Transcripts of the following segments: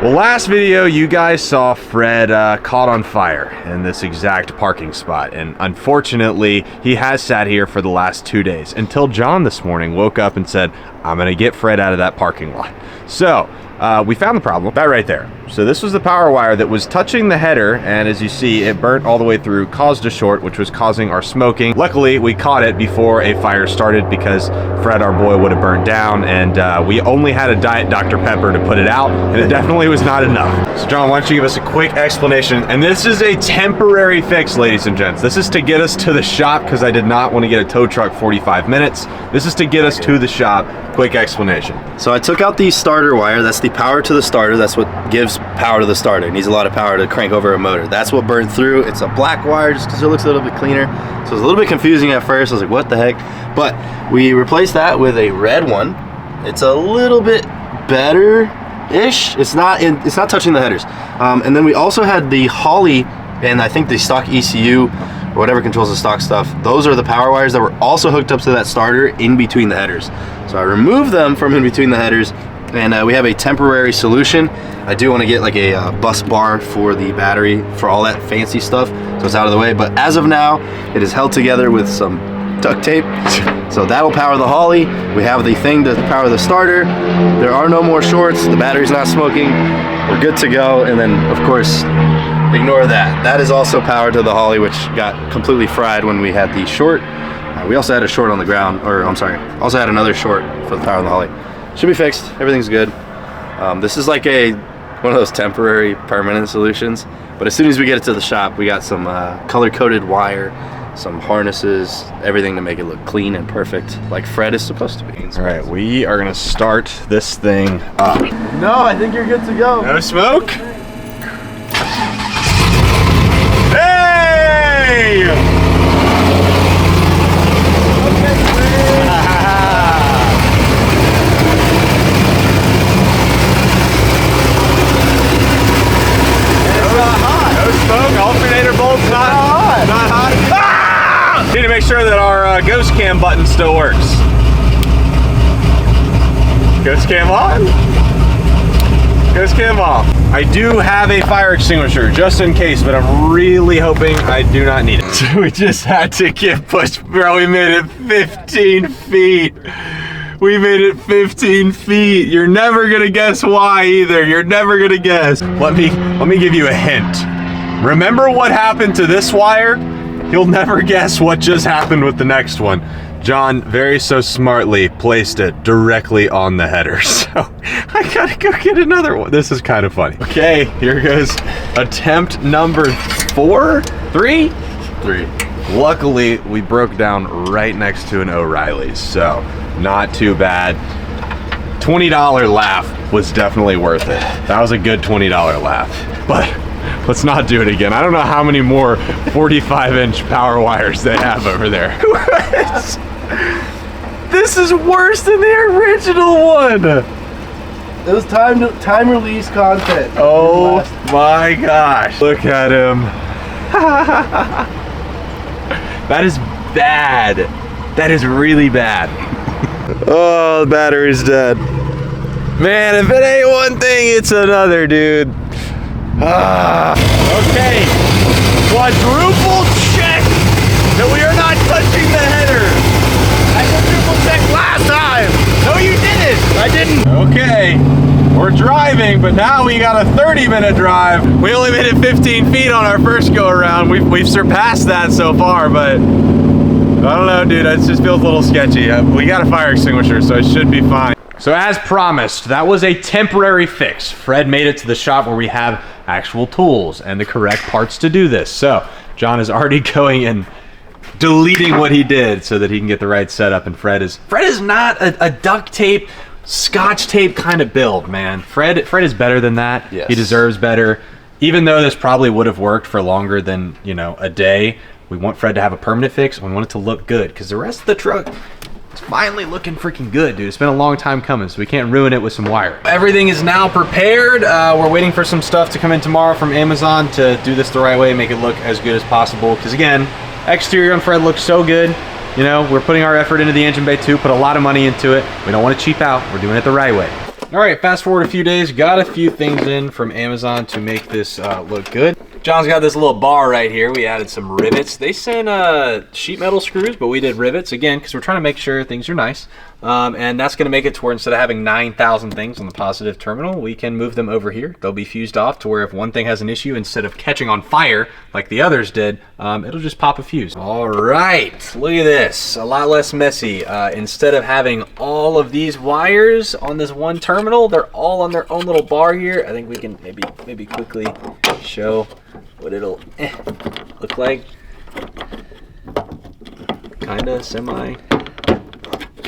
Well, last video you guys saw Fred caught on fire in this exact parking spot, and unfortunately he has sat here for the last 2 days until John this morning woke up and said, I'm gonna get Fred out of that parking lot. So we found the problem, that right there. So this was the power wire that was touching the header, and as you see, it burnt all the way through, caused a short, which was causing our smoking. Luckily, we caught it before a fire started because Fred, our boy, would have burnt down, and we only had a Diet Dr. Pepper to put it out, and it definitely was not enough. So John, why don't you give us a quick explanation? And this is a temporary fix, ladies and gents. This is to get us to the shop because I did not want to get a tow truck 45 minutes. This is to get us to the shop. Quick explanation. So I took out the starter wire. That's the power to the starter. That's what gives power to the starter. It needs a lot of power to crank over a motor. That's what burned through. It's a black wire just because it looks a little bit cleaner. So it was a little bit confusing at first. I was like, what the heck? But we replaced that with a red one. It's a little bit better-ish. It's not touching the headers. And then we also had the Holley and I think the stock ECU or whatever controls the stock stuff. Those are the power wires that were also hooked up to that starter in between the headers. So I removed them from in between the headers, and we have a temporary solution. I do want to get like a bus bar for the battery for all that fancy stuff, so it's out of the way. But as of now, it is held together with some duct tape. So that'll power the Holley. We have the thing to power the starter. There are no more shorts. The battery's not smoking. We're good to go. And then, of course, ignore that. That is also powered to the Holley, which got completely fried when we had the short. We also had a short on the ground, or I'm sorry, also had another short for the power of the Holley. Should be fixed. Everything's good. This is like one of those temporary permanent solutions. But as soon as we get it to the shop, we got some color-coded wire, some harnesses, everything to make it look clean and perfect, like Fred is supposed to be. All right, we are gonna start this thing up. No, I think you're good to go. No smoke? Hey! Alternator bolts not hot. Not hot. Ah! Need to make sure that our ghost cam button still works. Ghost cam on. Ghost cam off. I do have a fire extinguisher just in case, but I'm really hoping I do not need it. So we just had to get pushed, bro. We made it 15 feet. We made it 15 feet. You're never gonna guess why either. You're never gonna guess. Let me give you a hint. Remember what happened to this wire? You'll never guess what just happened with the next one. John very so smartly placed it directly on the header. So I gotta go get another one. This is kind of funny. Okay, here goes attempt number 4? 3? 3. Luckily, we broke down right next to an O'Reilly's, so not too bad. $20 laugh was definitely worth it. That was a good $20 laugh. But let's not do it again. I don't know how many more 45-inch power wires they have over there. This is worse than the original one. It was time release content. Oh my gosh. Look at him. That is bad. That is really bad. Oh, the battery's dead. Man, if it ain't one thing, it's another, dude. Okay, quadruple check that we are not touching the header. I quadruple checked last time. No, you didn't. I didn't. Okay, we're driving, but now we got a 30-minute drive. We only made it 15 feet on our first go around. We've surpassed that so far, but I don't know, dude. It just feels a little sketchy. We got a fire extinguisher, so it should be fine. So as promised, that was a temporary fix. Fred made it to the shop where we have actual tools and the correct parts to do this. So John is already going and deleting what he did so that he can get the right setup. And Fred is not a duct tape, scotch tape kind of build, man. Fred is better than that. Yes. He deserves better. Even though this probably would have worked for longer than, you know, a day, we want Fred to have a permanent fix. We want it to look good because the rest of the truck, it's finally looking freaking good, dude. It's been a long time coming, so we can't ruin it with some wire. Everything is now prepared. We're waiting for some stuff to come in tomorrow from Amazon to do this the right way, make it look as good as possible. Because again, exterior on Fred looks so good. You know, we're putting our effort into the engine bay too, put a lot of money into it. We don't want to cheap out. We're doing it the right way. All right, fast forward a few days, got a few things in from Amazon to make this look good. John's got this little bar right here. We added some rivets. They sent sheet metal screws, but we did rivets again because we're trying to make sure things are nice. And that's going to make it to where instead of having 9,000 things on the positive terminal, we can move them over here. They'll be fused off to where if one thing has an issue, instead of catching on fire like the others did, it'll just pop a fuse. All right, look at this. A lot less messy. Instead of having all of these wires on this one terminal, they're all on their own little bar here. I think we can maybe quickly show what it'll look like. Kinda, semi.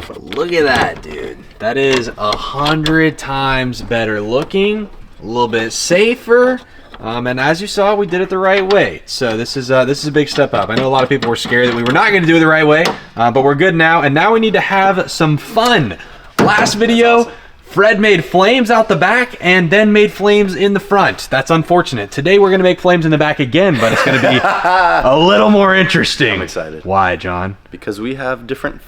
But look at that, dude. That is 100 times better looking, a little bit safer, and as you saw, we did it the right way. So this is a big step up. I know a lot of people were scared that we were not going to do it the right way, but we're good now. And now we need to have some fun. Last video, Fred made flames out the back and then made flames in the front. That's unfortunate. Today we're going to make flames in the back again, but it's going to be a little more interesting. I'm excited. Why, John? Because we have different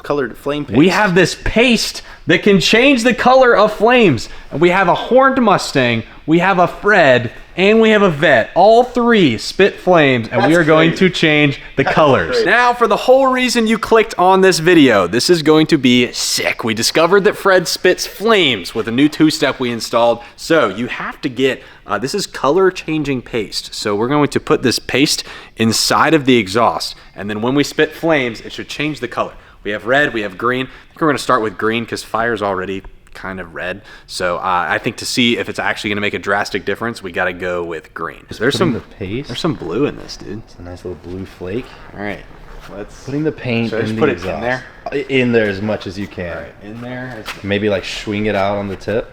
colored flame paste. We have this paste that can change the color of flames. And we have a horned Mustang, we have a Fred, and we have a Vet. All three spit flames, and we are going to change the colors. Now, for the whole reason you clicked on this video, this is going to be sick. We discovered that Fred spits flames with a new two-step we installed. So you have to get, this is color changing paste. So we're going to put this paste inside of the exhaust. And then when we spit flames, it should change the color. We have red, we have green. I think we're gonna start with green because fire's already kind of red. So I think to see if it's actually gonna make a drastic difference, we gotta go with green. There's some blue in this, dude. It's a nice little blue flake. All right, let's putting the paint in put the it exhaust. in there. In there as much as you can. All right, in there. Maybe like swing it out on the tip.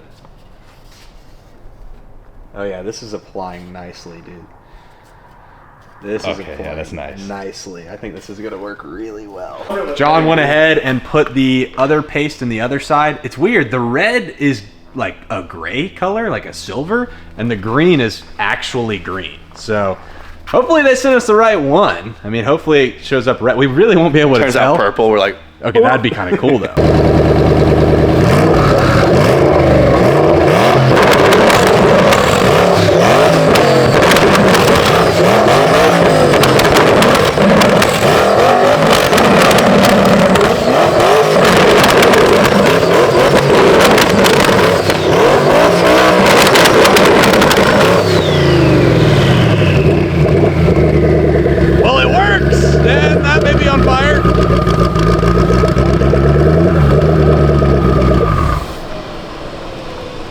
Oh yeah, this is applying nicely, dude. This is okay, yeah, that's nice. Nicely. I think this is gonna work really well. John went ahead and put the other paste in the other side. It's weird, the red is like a gray color, like a silver, and the green is actually green. So hopefully they sent us the right one. I mean, hopefully it shows up red. We really won't be able to tell. Turns out purple, we're like, okay, that'd be kind of cool though.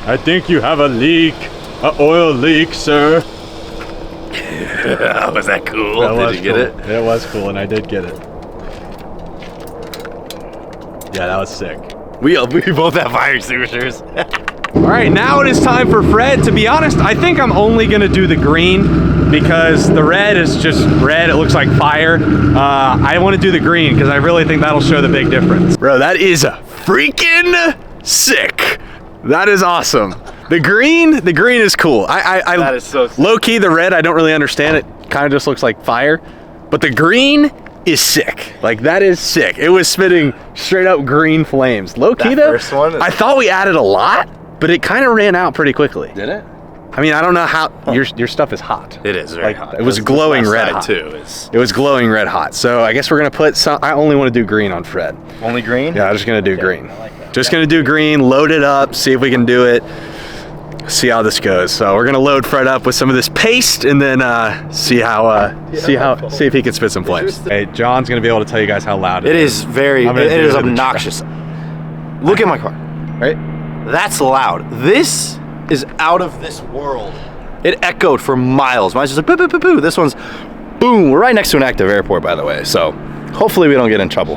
I think you have a leak, an oil leak, sir. was that cool? Did you get it? It was cool, and I did get it. Yeah, that was sick. We both have fire extinguishers. All right, now it is time for Fred. To be honest, I think I'm only gonna do the green because the red is just red. It looks like fire. I want to do the green because I really think that'll show the big difference. Bro, that is freaking sick. That is awesome. The green is cool. That is so sick. Low key, the red, I don't really understand it. Kind of just looks like fire, but the green is sick. Like, that is sick. It was spitting straight up green flames. Low key though, first one I thought we added a lot, but it kind of ran out pretty quickly. Did it? I mean, I don't know how, your stuff is hot. It is very hot. It was glowing red hot. Too. It was glowing red hot. So I guess we're gonna put some, I only want to do green on Fred. Only green? Yeah, I'm just gonna do green. I like that. Just gonna do green, load it up, see if we can do it. See how this goes. So we're gonna load Fred up with some of this paste and then see if he can spit some flames. Hey, John's gonna be able to tell you guys how loud it is. It is obnoxious. Look at my car, right? That's loud. This is out of this world. It echoed for miles. Mine's just like boo, boo, boo, boo. This one's boom. We're right next to an active airport, by the way. So hopefully we don't get in trouble.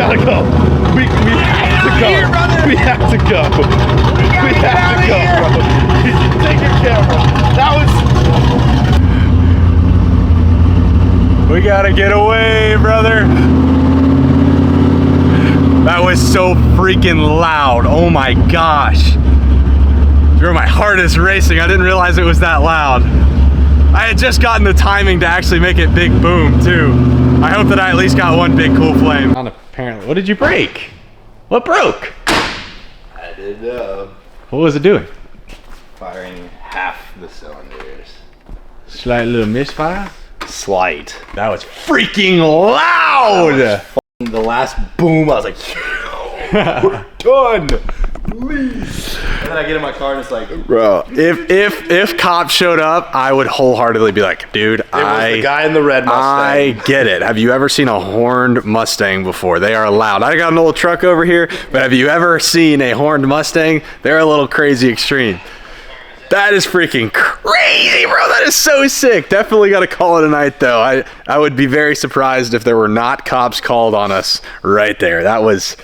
gotta go. We have to go. We have to go. We have to go, bro. Take your camera. That was... We gotta get away, brother. That was so freaking loud. Oh my gosh. My heart is racing. I didn't realize it was that loud. I had just gotten the timing to actually make it big boom too. I hope that I at least got one big cool flame. Apparently, what did you break? What broke? I did, what was it doing? firing half the cylinders. Slight little misfire? Slight. That was freaking loud! The last boom, I was like, we're done. Please. And then I get in my car and it's like, bro, if cops showed up, I would wholeheartedly be like, dude, it was the guy in the red Mustang. I get it. Have you ever seen a horned Mustang before? They are loud. I got an old truck over here, but have you ever seen a horned Mustang? They're a little crazy extreme. That is freaking crazy, bro. That is so sick. Definitely got to call it a night, though. I would be very surprised if there were not cops called on us right there. That was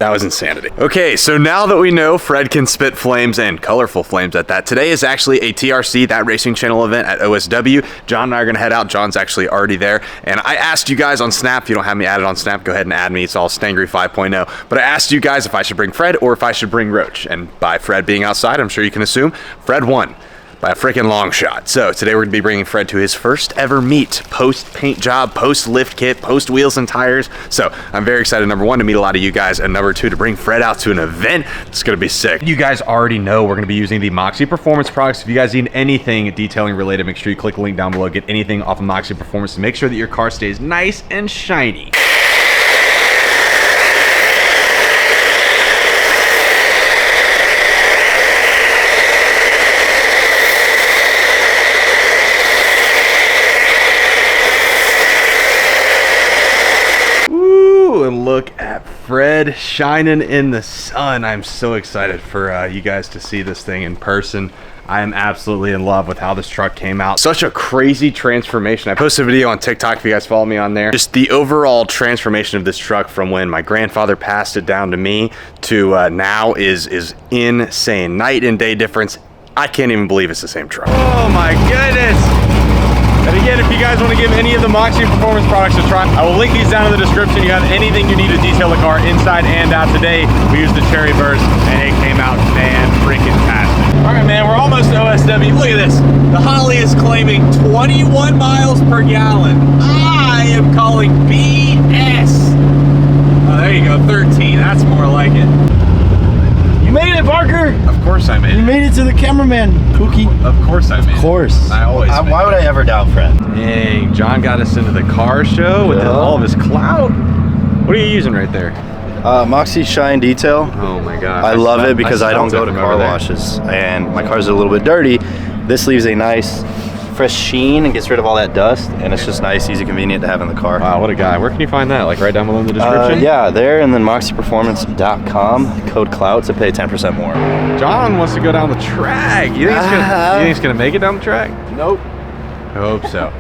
insanity. Okay, so now that we know Fred can spit flames and colorful flames at that, today is actually a TRC, That Racing Channel event at OSW. John and I are gonna head out. John's actually already there. And I asked you guys on Snap, if you don't have me added on Snap, go ahead and add me. It's all Stangry 5.0. But I asked you guys if I should bring Fred or if I should bring Roach. And by Fred being outside, I'm sure you can assume Fred won by a freaking long shot. So today we're gonna be bringing Fred to his first ever meet, post paint job, post lift kit, post wheels and tires. So I'm very excited, number one, to meet a lot of you guys, and number two, to bring Fred out to an event. It's gonna be sick. You guys already know we're gonna be using the Moxy Performance products. If you guys need anything detailing related, make sure you click the link down below, get anything off of Moxy Performance to make sure that your car stays nice and shiny. And look at Fred shining in the sun. I'm so excited for you guys to see this thing in person. I am absolutely in love with how this truck came out. Such a crazy transformation. I posted a video on TikTok if you guys follow me on there. Just the overall transformation of this truck from when my grandfather passed it down to me to now is insane. Night and day difference. I can't even believe it's the same truck. Oh my goodness. And again, if you guys want to give any of the Moxy Performance products a try, I will link these down in the description. You have anything you need to detail the car inside and out. Today, we used the Cherry Burst, and it came out fan-freaking-tastic. All right, man, we're almost to OSW. Look at this. The Holly is claiming 21 miles per gallon. I am calling BS. Oh, there you go, 13. That's more like it. You made it, Parker! Of course I made it. You made it to the cameraman, Pookie. Of course I made it. Of course. I always made why would I ever doubt Fred? Dang, John got us into the car show with all of his clout. What are you using right there? Moxy Shine Detail. Oh my god. I love it because I don't go to car washes and my car's a little bit dirty. This leaves a nice fresh sheen and gets rid of all that dust, and it's just nice, easy, convenient to have in the car. Wow, what a guy. Where can you find that? Like right down below in the description? Yeah, there, and then moxyperformance.com, code clout to pay 10% more. John wants to go down the track. You think he's gonna make it down the track? Nope. I hope so.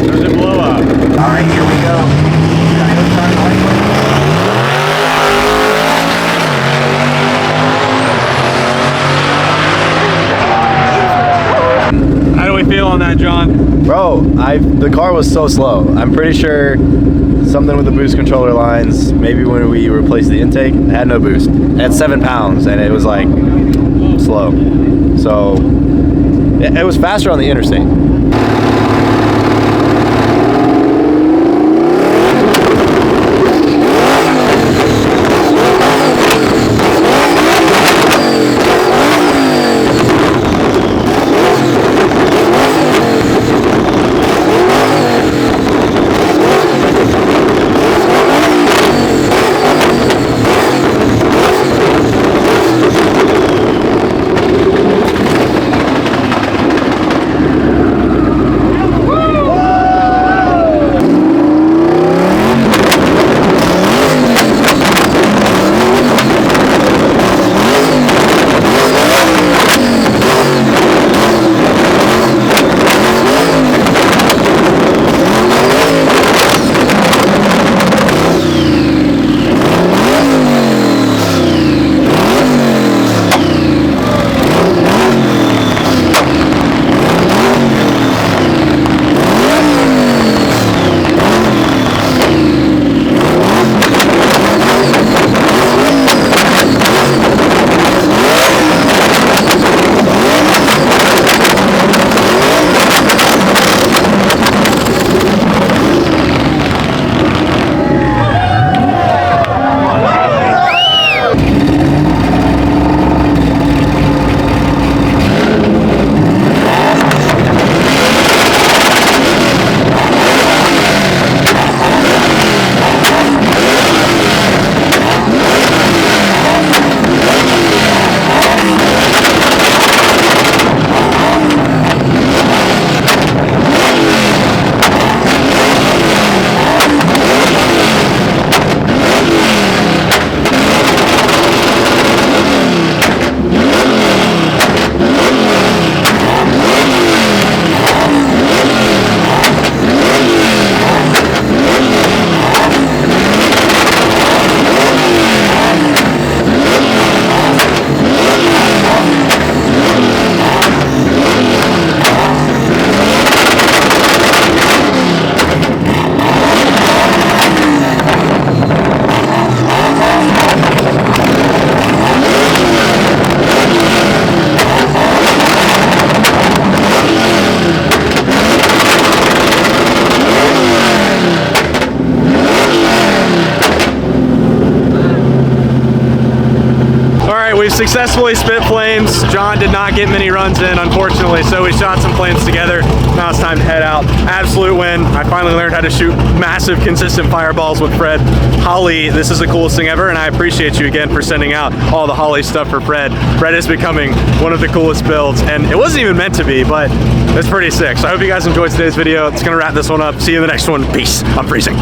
There's a blow up. All right, here we go. How do we feel on that, John? Bro, the car was so slow. I'm pretty sure something with the boost controller lines. Maybe when we replaced the intake, it had no boost. It had 7 pounds, and it was like slow. So it was faster on the interstate. we've successfully spit flames. John did not get many runs in, unfortunately, so we shot some flames together. Now it's time to head out. Absolute win. I finally learned how to shoot massive, consistent fireballs with Fred. Holly, this is the coolest thing ever, and I appreciate you again for sending out all the Holly stuff for Fred. Fred is becoming one of the coolest builds, and it wasn't even meant to be, but it's pretty sick. So I hope you guys enjoyed today's video. It's gonna wrap this one up. See you in the next one. Peace. I'm freezing.